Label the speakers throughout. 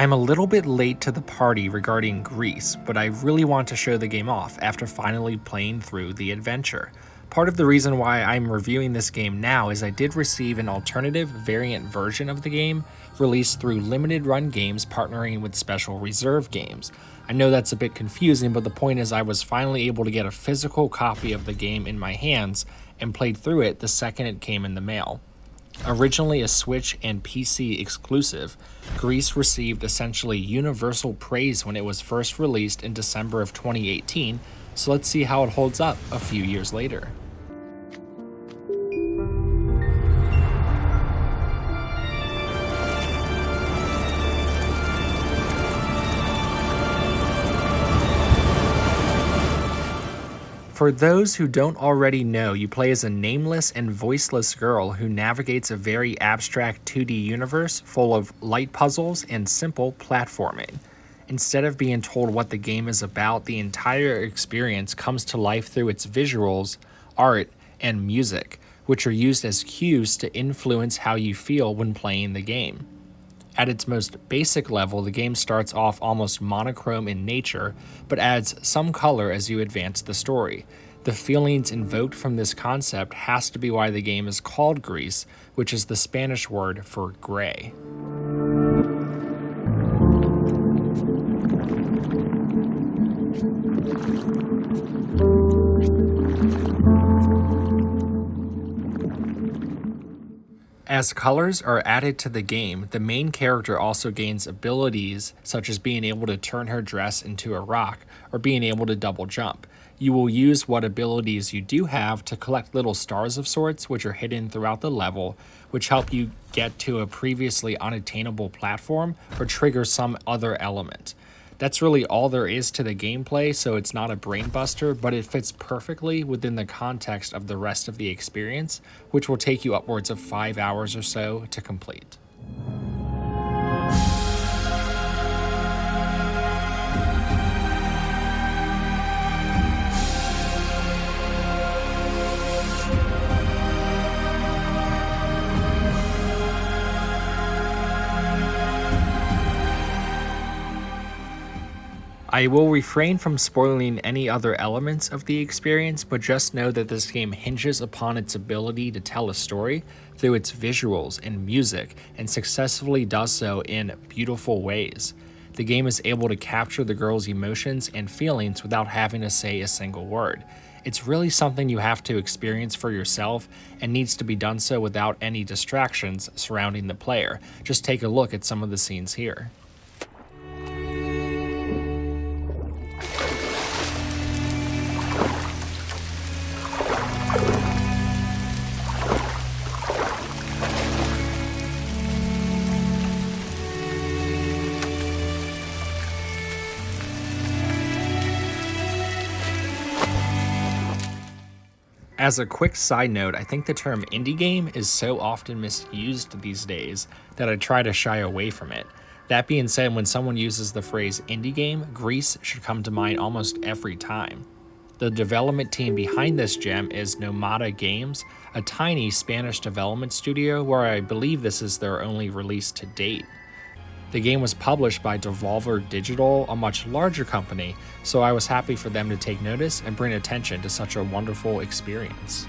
Speaker 1: I'm a little bit late to the party regarding Gris, but I really want to show the game off after finally playing through the adventure. Part of the reason why I'm reviewing this game now is I did receive an alternative variant version of the game released through limited run games partnering with special reserve games. I know that's a bit confusing, but the point is I was finally able to get a physical copy of the game in my hands and played through it the second it came in the mail. Originally a Switch and PC exclusive, Gris received essentially universal praise when it was first released in December of 2018, so let's see how it holds up a few years later. For those who don't already know, you play as a nameless and voiceless girl who navigates a very abstract 2D universe full of light puzzles and simple platforming. Instead of being told what the game is about, the entire experience comes to life through its visuals, art, and music, which are used as cues to influence how you feel when playing the game. At its most basic level, the game starts off almost monochrome in nature, but adds some color as you advance the story. The feelings invoked from this concept has to be why the game is called Gris, which is the Spanish word for gray. As colors are added to the game, the main character also gains abilities such as being able to turn her dress into a rock or being able to double jump. You will use what abilities you do have to collect little stars of sorts which are hidden throughout the level, which help you get to a previously unattainable platform or trigger some other element. That's really all there is to the gameplay, so it's not a brain buster, but it fits perfectly within the context of the rest of the experience, which will take you upwards of 5 hours or so to complete. I will refrain from spoiling any other elements of the experience, but just know that this game hinges upon its ability to tell a story through its visuals and music, and successfully does so in beautiful ways. The game is able to capture the girl's emotions and feelings without having to say a single word. It's really something you have to experience for yourself and needs to be done so without any distractions surrounding the player. Just take a look at some of the scenes here. As a quick side note, I think the term indie game is so often misused these days that I try to shy away from it. That being said, when someone uses the phrase indie game, Gris should come to mind almost every time. The development team behind this gem is Nomada Games, a tiny Spanish development studio where I believe this is their only release to date. The game was published by Devolver Digital, a much larger company, so I was happy for them to take notice and bring attention to such a wonderful experience.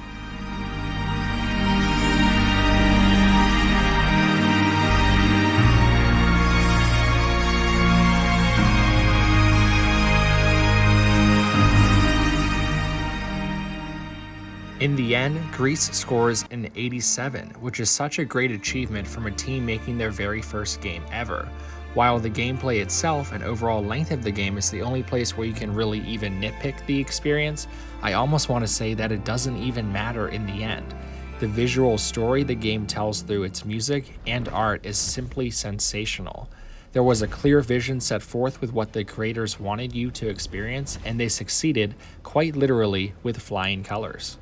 Speaker 1: In the end, Gris scores an 87, which is such a great achievement from a team making their very first game ever. While the gameplay itself and overall length of the game is the only place where you can really even nitpick the experience, I almost want to say that it doesn't even matter in the end. The visual story the game tells through its music and art is simply sensational. There was a clear vision set forth with what the creators wanted you to experience, and they succeeded, quite literally, with flying colors.